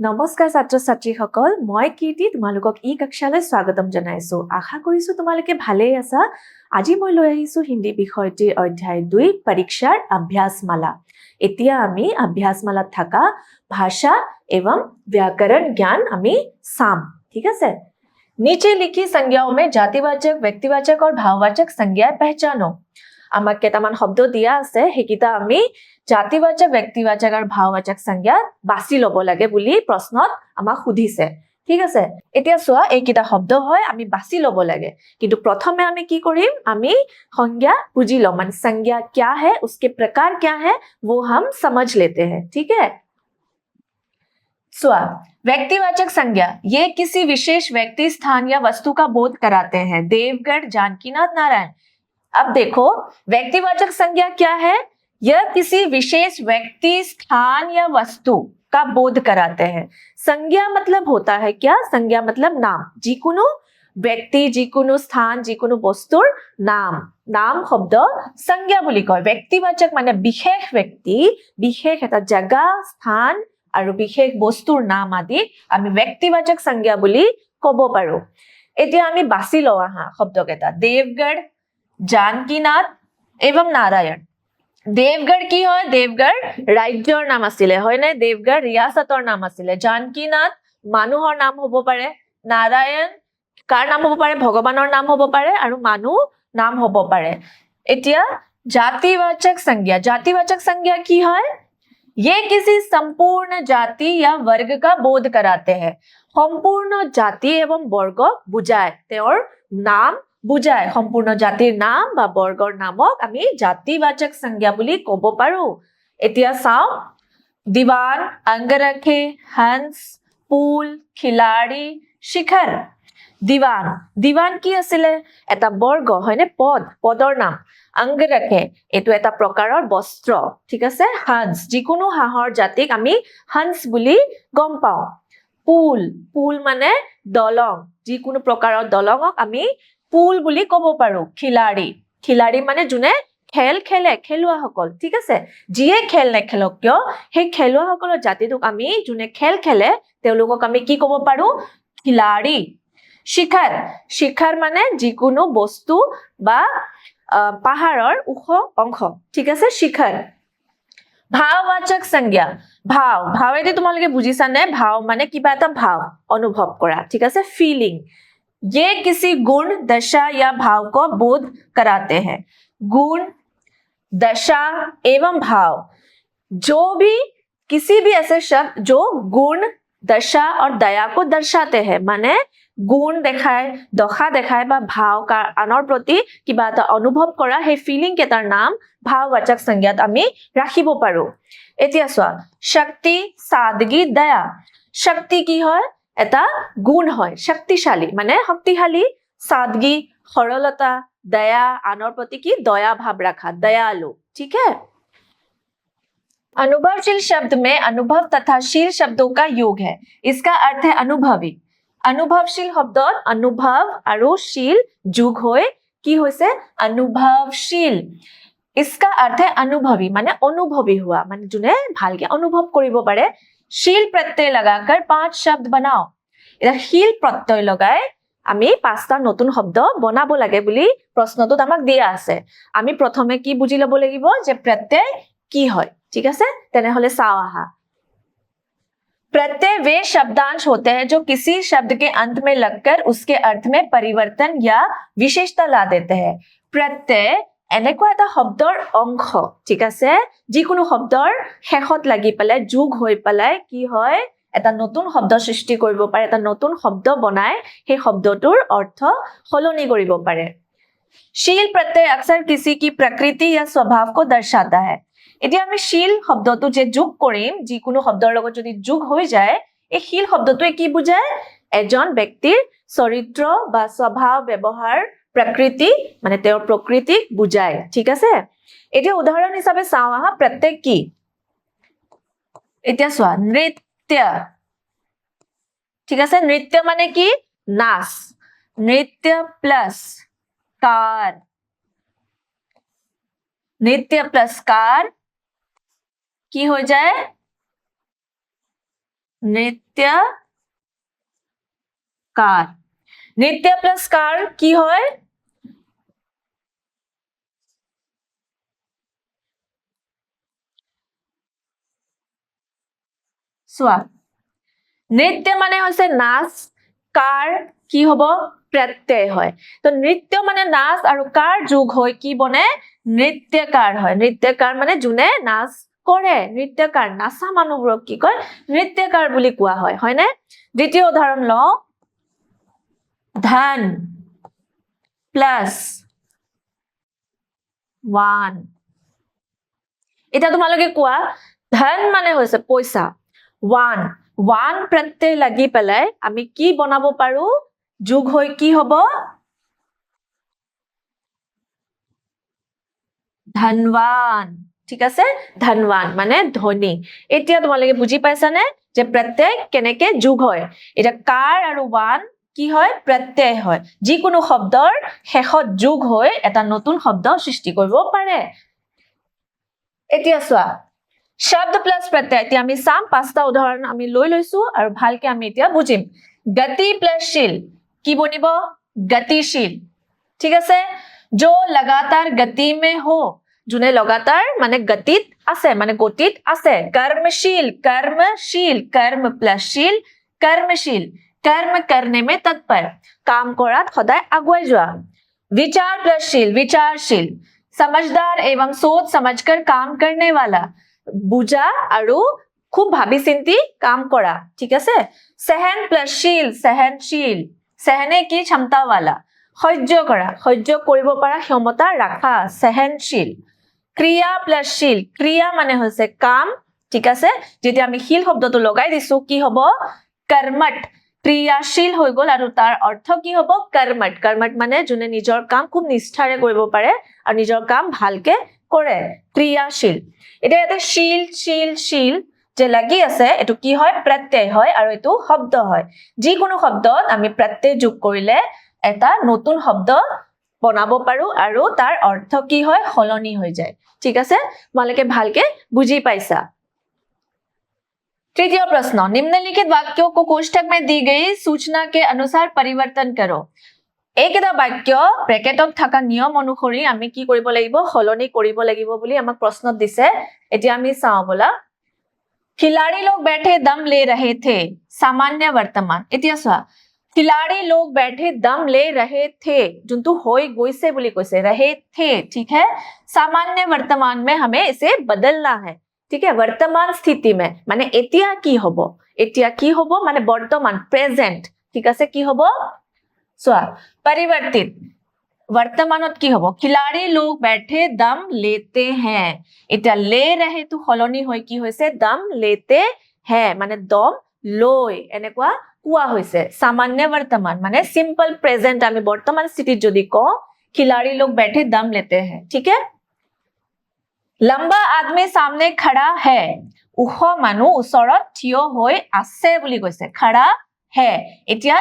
নমস্কাৰ ছাত্ৰ ছাত্ৰীসকল মই কীৰ্তি তোমালোকক ই কক্ষালৈ স্বাগতম জনাইছো আশা কৰিছো তোমালোকে ভালেই আছা আজি মই লৈ আহিছো হিন্দী বিষয়টিৰ অধ্যায় 2 পৰীক্ষাৰ अभ्यासमाला এতিয়া আমি अभ्यासमालाত থাকা ভাষা एवं व्याकरण ज्ञान আমি साम ठीक আছে नीचे लिखी संज्ञाओं में जातिवाचक व्यक्तिवाचक और भाववाचक संज्ञाएं पहचानो আমাক কেইটামান শব্দ দিয়া আছে হেকিটা আমি জাতিবাচক ব্যক্তিবাচক আৰু ভাৱবাচক সংজ্ঞা বাছি লব লাগে বুলি প্ৰশ্নত আমাক সুধিছে ঠিক আছে এতিয়া সোৱা এইকিটা শব্দ হয় আমি বাছি লব লাগে কিন্তু প্ৰথমে আমি কি কৰিম আমি সংজ্ঞা বুজি লম মানে संज्ञा क्या है उसके प्रकार क्या है वो हम समझ लेते हैं ठीक है सोआ व्यक्तिवाचक संज्ञा ये किसी विशेष व्यक्ति स्थान या वस्तु का बोध कराते हैं देवगढ़ जानकीनाथ नारायण अब देखो व्यक्तिवाचक संज्ञा क्या है यह किसी विशेष व्यक्ति स्थान या वस्तु का बोध कराते हैं संज्ञा मतलब होता है क्या संज्ञा मतलब नाम जिकुनो व्यक्ति जिकुनो स्थान जिकुनो वस्तुर नाम नाम शब्द संज्ञा বুলি কয় व्यक्तिवाचक माने विशेष व्यक्ति विशेष এটা জায়গা স্থান আৰু বিশেষ বস্তুৰ নাম আদি আমি ব্যক্তিবাচক সংজ্ঞা বুলি ক'ব পাৰো এতিয়া আমি বাছি লওঁ আহা শব্দকেইটা देवगढ़ जानकीनाथ एवं नारायण देवगढ़ की হয় देवगढ़ ৰাজ্যৰ নাম আছিল হয় না देवगढ़ ৰিয়াসতৰ নাম আছিল जानकीनाथ মানুহৰ নাম হ'ব পাৰে नारायण কাৰ নাম হ'ব পাৰে ভগৱানৰ নাম হ'ব পাৰে আৰু মানুহ নাম হ'ব পাৰে এতিয়া जातिवाचक संज्ञा की হয় ये किसी संपूर्ण जाति या वर्ग का बोध कराते हैं সম্পূৰ্ণ জাতি এবং বৰ্গ বুজায় তেওঁৰ নাম বুজায় সম্পূৰ্ণ জাতিৰ নাম বা বৰ্গৰ নামক আমি জাতিবাচক সংজ্ঞা বুলি ক'ব পাৰো এতিয়া চাও दीवान अंगरखे हंस पुल खिलाड़ी शिखर दीवान কি আছিলে এটা বৰ্গ হয়নে পদৰ নাম अंगरखे এটো এটা প্ৰকাৰৰ বস্ত্ৰ ঠিক আছে হंस যিকোনো হাঁহৰ জাতিক আমি হंस বুলি গম পাওঁ পুল মানে দলং যিকোনো প্ৰকাৰৰ দলঙক আমি পুল বুলি ক'ব পাৰো খিলাড়ী মানে জুনে খেল খেলে খেলুৱা সকল ঠিক আছে যিয়ে খেল নেখেলক কিয় হে খেলুৱা সকলৰ জাতিটোক আমি জুনে খেল খেলে তেওঁলোকক আমি কি ক'ব পাৰো খিলাড়ী শিখৰ মানে যিকোনো বস্তু বা পাহাৰৰ উখ অংশ ঠিক আছে শিখৰ भाववाचक संज्ञा भाव एते তোমালোকে বুজিছা নে भाव মানে কিবা এটা भाव অনুভৱ কৰা ঠিক আছে फीलिंग ये किसी गुण दशा या भाव को बोध कराते हैं गुण दशा एवं भाव जो भी किसी भी ऐसे शब्द जो गुण दशा और दया को दर्शाते हैं माने गुण দেখায় দশা দেখায় বা ভাव का আনৰ প্ৰতি কিবা এটা অনুভৱ কৰা হে ফিলিং কেটাৰ নাম भाववाचक संज्ञात আমি ৰাখিব পাৰো এতিয়া চোৱা শক্তি সাদগী দয়া শক্তি কি হয় এটা গুণ হয় শক্তিশালী মানে শক্তিশালী सादगी সৰলতা दया আনৰ প্ৰতি কি দয়া ভাব ৰাখা দয়ালু ठीक है अनुभवशील शब्द में अनुभव तथा शील शब्दों का योग है इसका अर्थ है अनुभवी अनुभवशील शब्दत अनुभव আৰু शील যোগ হৈ কি হৈছে अनुभवशील इसका अर्थ है अनुभवी माने अनुभवी हुआ माने जुने ভালকে অনুভৱ কৰিব পাৰে शील प्रत्यय लगाकर 5 शब्द बनाओ এটা शील प्रत्यय লগাই আমি পাঁচটা নতুন শব্দ বনাব লাগে বুলি প্ৰশ্নটোত আমাক দিয়া আছে আমি প্ৰথমে কি বুজি লব লাগিব যে प्रत्यय কি হয় ঠিক আছে তেনে হলে চাও আহা प्रत्यय वे शब्दांश होते हैं जो किसी शब्द के अंत में लगकर उसके अर्थ में परिवर्तन या विशेषता ला देते हैं प्रत्यय এনেকুৱা এটা শব্দৰ অংশ ঠিক আছে যিকোনো শব্দৰ শেষত লাগি পেলাই যোগ হৈ পেলাই কি হয় এটা নতুন শব্দ সৃষ্টি কৰিব পাৰে এটা নতুন শব্দ বনাই সেই শব্দটোৰ অৰ্থ সলনি কৰিব পাৰে शील प्रत्यय अक्सर किसी की प्रकृति या स्वभाव को दर्शाता है এতিয়া আমি शील শব্দটো যে যোগ কৰিম যিকোনো শব্দৰ লগত যদি যোগ হৈ যায় এই शील শব্দটোৱে কি বুজায় এজন ব্যক্তিৰ চৰিত্ৰ বা স্বভাৱ ব্যৱহাৰ प्रकृति माने তেওঁৰ প্ৰকৃতিক বুজায় ঠিক আছে এতিয়া উদাহৰণ হিচাপে চাও আহা प्रत्यय কি এতিয়া চোৱা নৃত্য ঠিক আছে নৃত্য মানে কি নাচ নৃত্য প্লাস कार नृत्य प्लस कार की हो जाए নৃত্যকাৰ নৃত্য প্লাস কাৰ কি হয় চোৱা নৃত্য মানে হৈছে নাচ কাৰ কি হ'ব প্ৰত্যয় হয় তো নৃত্য মানে নাচ আৰু কাৰ যোগ হৈ কি বনে নৃত্যকাৰ হয় নৃত্যকাৰ মানে যোনে নাচ কৰে নৃত্যকাৰ নাচা মানুহবোৰক কি কয় নৃত্যকাৰ বুলি কোৱা হয় হয়নে দ্বিতীয় উদাহৰণ লওঁ ধন প্লাস 1 এটা তোমালোকে কোৱা ধন মানে হৈছে পইচা 1 প্ৰত্যয় লাগি পেলাই আমি কি বনাব পাৰো যোগ হৈ কি হ'ব ধনৱান ঠিক আছে ধনৱান মানে ধনী এতিয়া তোমালোকে বুজি পাইছানে যে প্ৰত্যয় কেনেকে যোগ হয় এটা কাৰ আৰু ওৱান কি হয় প্ৰত্যয় হয় যিকোনো শব্দৰ শেষত যোগ হৈ এটা নতুন শব্দ সৃষ্টি কৰিব পাৰে এতিয়া চোৱা শব্দ প্লাস प्रत्यय এতিয়া আমি সাম পাঁচটা উদাহৰণ আমি লৈ লৈছো আৰু ভালকে আমি এতিয়া বুজিম গতি প্লাস शील কি বনিব গতিশীল ঠিক আছে जो लगातार गति में हो যোনে लगातार মানে গতিত আছে মানে গতিত আছে कर्मशील कर्म प्लस शील कर्मशील कर्म करने में तत्पर काम কৰাত সদায় আগুৱাই যোৱা विचार प्लस शील विचारशील समझदार एवं सोच समझकर काम करने वाला বুজা আৰু খুব ভাবি চিন্তি কাম কৰা ঠিক আছে सहन प्लस शील सहनशील सहने की क्षमता वाला সহ্য কৰা সহ্য কৰিব পৰা ক্ষমতা ৰাখা सहनशील ক্ৰিয়া প্লাস शील ক্ৰিয়া মানে হৈছে কাম ঠিক আছে যেতিয়া আমি শীল শব্দটো লগাই দিছো কি হ'ব কৰ্মট ক্ৰিয়াশীল হৈ গল আৰু তাৰ অৰ্থ কি হ'ব কৰ্মট কৰ্মট মানে যোনে নিজৰ কাম খুব নিষ্ঠাৰে কৰিব পাৰে আৰু নিজৰ কাম ভালকে কৰে ক্ৰিয়াশীল এটা এটা शील যে লাগি আছে এটো কি হয় প্ৰত্যয় হয় আৰু এটো শব্দ হয় যিকোনো শব্দত আমি প্ৰত্যয় যোগ কৰিলে এটা নতুন শব্দ বনাব পাৰো আৰু তাৰ অৰ্থ কি হয় হলনি হৈ যায় ঠিক আছে তোমালোকে ভালকে বুজি পাইছা तृतीय प्रश्न निम्नलिखित वाक्यों को कोष्ठक में दी गई सूचना के अनुसार परिवर्तन करो এইকেইটা বাক্য ব্ৰেকেটত থকা নিয়ম অনুসৰি আমি কি কৰিব লাগিব হলনি কৰিব লাগিব বুলি আমাক প্ৰশ্নত দিছে এতিয়া আমি চাও বলা खिलाड़ी लोग बैठे दम ले रहे थे सामान्य वर्तमान এতিয়া চোৱা खिलाड़ी लोग बैठे दम ले रहे थे যোনটো হৈ গৈছে বুলি কৈছে रहे थे ठीक है सामान्य वर्तमान में हमें इसे बदलना है ठीक है वर्तमान स्थिति में माने এতিয়া কি হব মানে বৰ্তমান প্ৰেজেন্ট ঠিক আছে কি হব সোয়া परिवर्तित वर्तमानत की हबो खिलाड़ी लोग बैठे दम लेते हैं इटा ले रहे तो हलनी होय की होइसे दम लेते हैं माने दम लय এনেকুৱা কোৱা হৈছে सामान्य वर्तमान माने सिंपल प्रेजेंट আমি বর্তমান স্থিতি যদি ক खिलाड़ी लोग बैठे दम लेते हैं ठीक है लंबा आदमी सामने खड़ा है उख मानु उसरत ठियो होय আছে বুলি কৈছে खड़ा है এতিয়া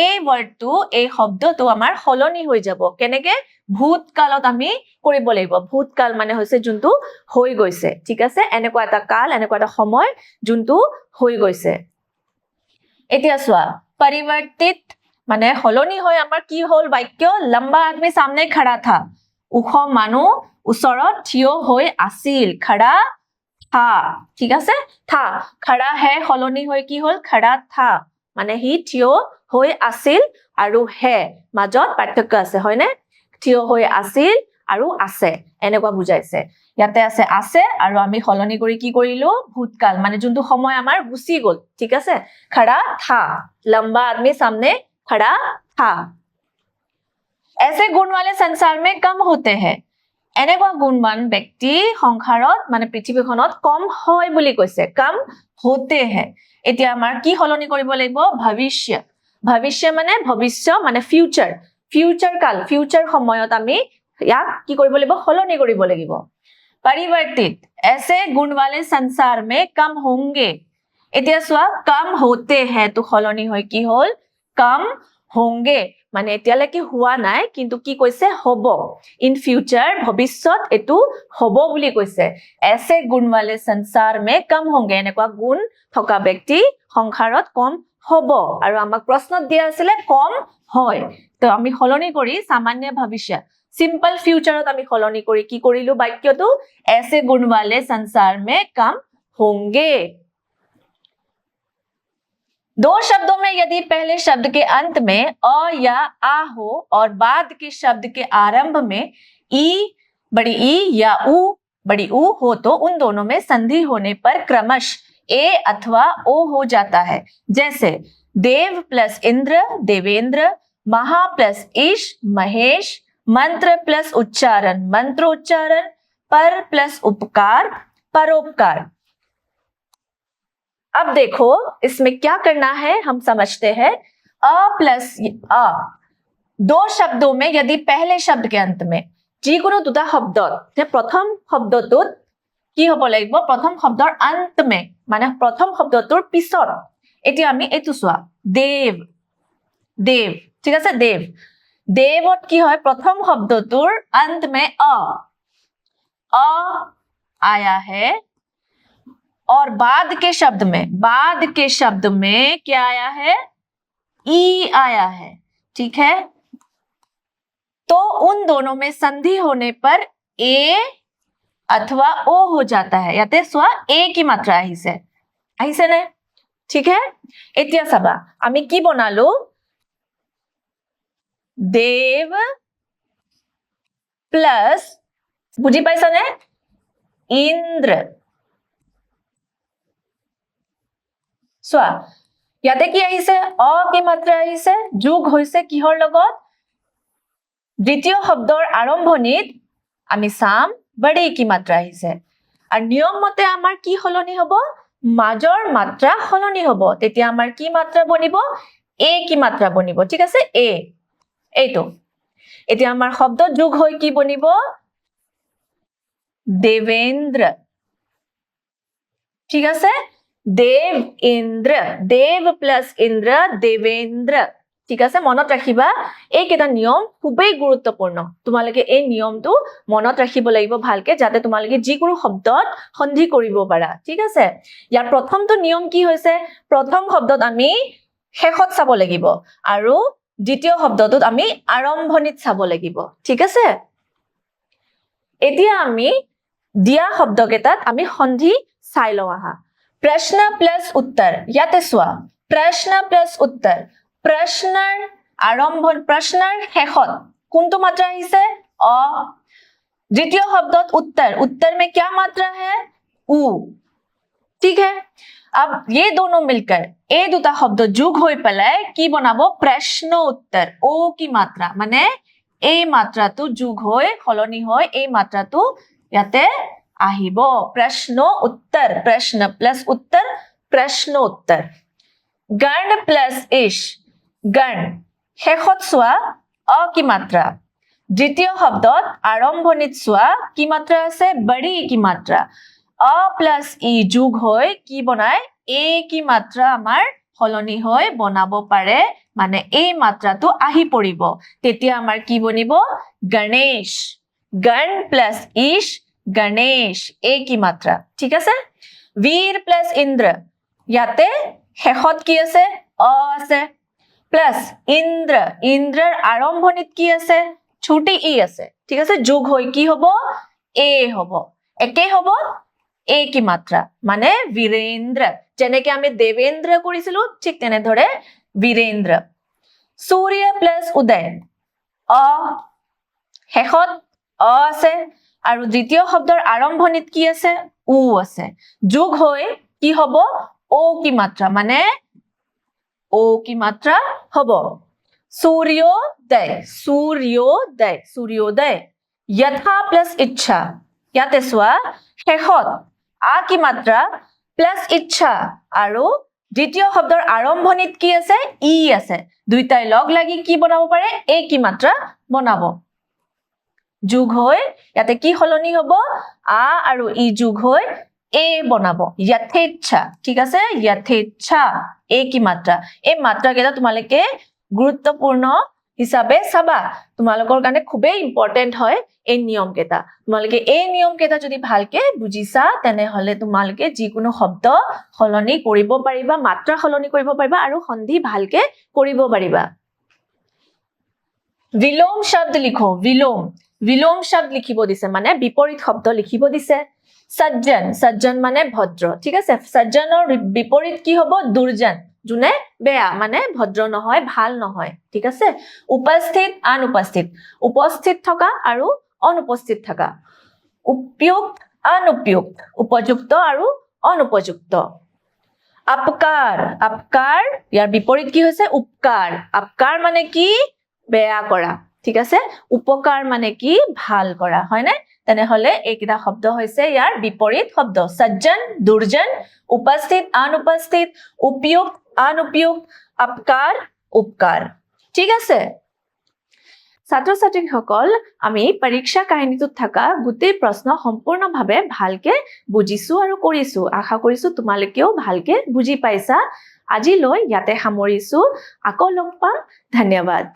এই ওয়ার্ডটো এই শব্দটো আমাৰ হলনি হৈ যাব কেনেকে ভূতকালত আমি কৰিব লাগিব ভূতকাল মানে হৈছে যোনটো হৈ গৈছে ঠিক আছে এনেকুৱা এটা কাল এনেকুৱা এটা সময় যোনটো হৈ গৈছে এতিয়া চোৱা परिवर्तित মানে হলনি হৈ আমাৰ কি হল বাক্য লম্বা আদমি সামনে खड़ा था উখ মানু ওচৰত থিয় হৈ আছিল खड़ा था ঠিক আছে था खड़ा है হলনি হৈ কি হল खड़ा था মানে হি থিয় হৈ আছিল আৰু হে মাজত পাৰ্থক্য আছে হয়নে থিয় হৈ আছিল আৰু আছে এনেকুৱা বুজাইছে ইয়াতে আছে আৰু আমি হলনি কৰি কি কৰিলো ভূতকাল মানে যোনটো সময় আমাৰ গুছি গল ঠিক আছে खड़ा था लंबा आदमी सामने खड़ा था ऐसे गुण वाले संसार में कम होते हैं এনেকুৱা গুণবান ব্যক্তি সংসাৰত মানে পৃথিৱীখনত কম হয় বুলি কৈছে কম होते हैं এতিয়া আমাৰ কি হলনি কৰিব লাগিব ভৱিষ্য মানে ভৱিষ্য মানে ফিউচাৰ কাল ফিউচাৰ সময়ত আমি ইয়াক কি কৰিব লাগিব হলনি কৰিব লাগিব परिवर्तित ऐसे गुण वाले संसार में कम होंगे এতিয়া চোৱা कम होते हैं तो হলনি হয় কি হল कम होंगे মানে এতিয়ালৈকে হোৱা নাই কিন্তু কি কৈছে হ'ব ইন ফিউচাৰ ভৱিষ্যত এটো হ'ব বুলি কৈছে ऐसे गुण वाले संसार में कम होंगे এনেকুৱা গুণ থকা ব্যক্তি সংসাৰত কম হ'ব আৰু আমাক প্ৰশ্নত দিয়া আছিল কম হয় তো আমি হলনি কৰি সামান্য ভৱিষ্য सिंपल फ्यूचरत আমি হলনি কৰি কি কৰিলো বাক্যটো ऐसे गुण वाले संसार में कम होंगे दो शब्दों में यदि पहले शब्द के अंत में अ या आ हो और बाद के शब्द के आरंभ में ई बड़ी ई या उ बड़ी उ हो तो उन दोनों में संधि होने पर क्रमश ए अथवा ओ हो जाता है जैसे देव प्लस इंद्र देवेंद्र महा प्लस ईश महेश मंत्र प्लस उच्चारण मंत्रोच्चारण पर प्लस उपकार परोपकार अब देखो इसमें क्या करना है हम समझते हैं अ प्लस अ दो शब्दों में यदि पहले शब्द के अंत में যিকোনো দুটা শব্দত যে প্ৰথম শব্দটোত কি হ'ব লাগিব প্ৰথম শব্দৰ অন্ত মে মানে প্ৰথম শব্দটোৰ পিছত এতিয়া আমি এটো চোৱা দেৱ দেৱ ঠিক আছে দেৱ देवत की है प्रथम शब्दटोर अंत में अ आया है और बाद के शब्द में क्या आया है ई आया है ठीक है तो उन दोनों में संधि होने पर ए अथवा ओ हो जाता है याते स्वा ए की मात्रा আহিছে ने ठीक है এতিয়া চাবা আমি কি বনালো देव प्लस बुझी पाइसा ने इंद्र ইয়াতে কি আহিছে অ কি মাত্ৰা আহিছে যোগ হৈছে কিহৰ লগত দ্বিতীয় শব্দৰ আৰম্ভণিত আমি সাম বড়ি কি মাত্ৰা আহিছে আৰু নিয়ম মতে আমাৰ কি হলনি হ'ব মাজৰ মাত্ৰা হলনি হ'ব তেতিয়া আমাৰ কি মাত্ৰা বনিব এ কি মাত্ৰা বনিব ঠিক আছে এ এইটো এতিয়া আমাৰ শব্দ যোগ হৈ কি বনিব देवेंद्र ঠিক আছে देव इंद्र देव प्लस इंद्र देवेंद्र ঠিক আছে মনত ৰাখিবা এই কেটা নিয়ম খুবেই গুৰুত্বপূৰ্ণ তোমালোকে এই নিয়মটো মনত ৰাখিব লাগিব ভালকে যাতে তোমালোকে যিকোনো শব্দত সন্ধি কৰিব পাৰা ঠিক আছে ইয়াৰ প্ৰথমটো নিয়ম কি হৈছে প্ৰথম শব্দত আমি শেষত চাব লাগিব আৰু দ্বিতীয় শব্দটোত আমি আৰম্ভণিত চাব লাগিব ঠিক আছে এতিয়া আমি দিয়া শব্দকেটাত আমি সন্ধি চাই লওঁ আহা प्रश्न प्लस उत्तर याते स्वा प्रश्न प्लस उत्तर प्रश्नर आरंभन प्रश्नर शेषत कोनটো मात्रा আহিছে अ द्वितीय शब्दत उत्तर उत्तर में क्या मात्रा है उ ठीक है अब ये दोनों मिलकर ए दुटा शब्द যোগ হৈ পেলাই কি বনাবো प्रश्न उत्तर ओ की मात्रा माने ए मात्राটো যোগ হৈ খলনি হৈ এই মাত্ৰাটো ইয়াতে আহিব प्रश्न उत्तर प्रश्न प्लस उत्तर प्रश्नोत्तर गण प्लस इश गण शेषत सोआ अ की मात्रा द्वितीय शब्दत आरंभणित सोआ की मात्रा আছে बड़ी की मात्रा अ प्लस इ যোগ হৈ কি বনায় ए की मात्रा আমাৰ হলনি হৈ বনাব পাৰে মানে এই মাত্ৰাটো আহি পৰিব তেতিয়া আমাৰ কি বনিব गणेश गण प्लस इश गणेश ए की मात्रा ठीक আছে वीर प्लस इंद्र याते शेषत की আছে अ আছে प्लस इंद्र इंद्रर आरंभणित की আছে छोटी इ আছে ठीक আছে যোগ হৈ কি হ'ব ए হ'ব একে হ'ব ए की मात्रा माने वीरेंद्र যেনেকে আমি देवेंद्र কৰিছিলো ঠিক তেনে ধৰে वीरेंद्र सूर्य प्लस उदय अ शेषত अ আছে আৰু দ্বিতীয় শব্দৰ আৰম্ভণিত কি আছে উ আছে যোগ হৈ কি হ'ব ও কি মাত্ৰা মানে ও কি মাত্ৰা হ'ব सूर्योदय सूर्योदय सूर्योदय यथा प्लस इच्छा याते सोआ शेषत आ की मात्रा प्लस इच्छा আৰু দ্বিতীয় শব্দৰ আৰম্ভণিত কি আছে ই আছে দুইটাই লগ লাগি কি বনাব পাৰে এ কি মাত্ৰা বনাব যোগ হৈ ইয়াতে কি হলনি হ'ব আ আৰু ই যোগ হৈ এ বনাব यथेच्छा ঠিক আছে यथेच्छा এ কি মাত্ৰা এই মাত্ৰা কেটা তোমালকে গুৰুত্বপূৰ্ণ হিচাপে চাবা তোমালোকৰ কাৰণে খুবেই ইম্পৰ্টেন্ট হয় এই নিয়ম কেইটা তোমালোকে এই নিয়ম কেইটা যদি ভালকে বুজিছা তেনেহলে তোমালোকে যিকোনো শব্দ সলনি কৰিব পাৰিবা মাত্ৰা সলনি কৰিব পাৰিবা আৰু সন্ধি ভালকে কৰিব পাৰিবা विलोम शब्द लिखो विलोम शब्द लिखिब दिसे माने विपरीत शब्द लिखिब दिसे सज्जन माने भद्र ठीक আছে सज्जনৰ विपरीत কি হ'ব দুৰ্জন জুনে বেয়া মানে ভদ্ৰ নহয় ভাল নহয় ঠিক আছে উপস্থিত উপস্থিত থকা আৰু অনুপস্থিত থকা উপযুক্ত অনুপযুক্ত উপযুক্ত আৰু অনুপযুক্ত अपकार ইয়াৰ বিপৰীত কি হৈছে উপকাৰ মানে কি বেয়া কৰা ঠিক আছে উপকাৰ মানে কি ভাল কৰা হয় না তেনেহলে এইকিটা শব্দ হৈছে ইয়াৰ বিপৰীত শব্দ সজ্জন দুৰ্জন উপস্থিত অনুপস্থিত উপযুক্ত অনুপযুক্ত अपकार উপকাৰ ঠিক আছে ছাত্ৰ-ছাত্ৰীসকল আমি পৰীক্ষা কাহিনীটোত থকা গোটেই প্ৰশ্ন সম্পূৰ্ণভাৱে ভালকে বুজিছো আৰু কৰিছো আশা কৰিছো তোমালোকেও ভালকে বুজি পাইছা আজিলৈ ইয়াতে সামৰিছো আকৌ লগ পাম ধন্যবাদ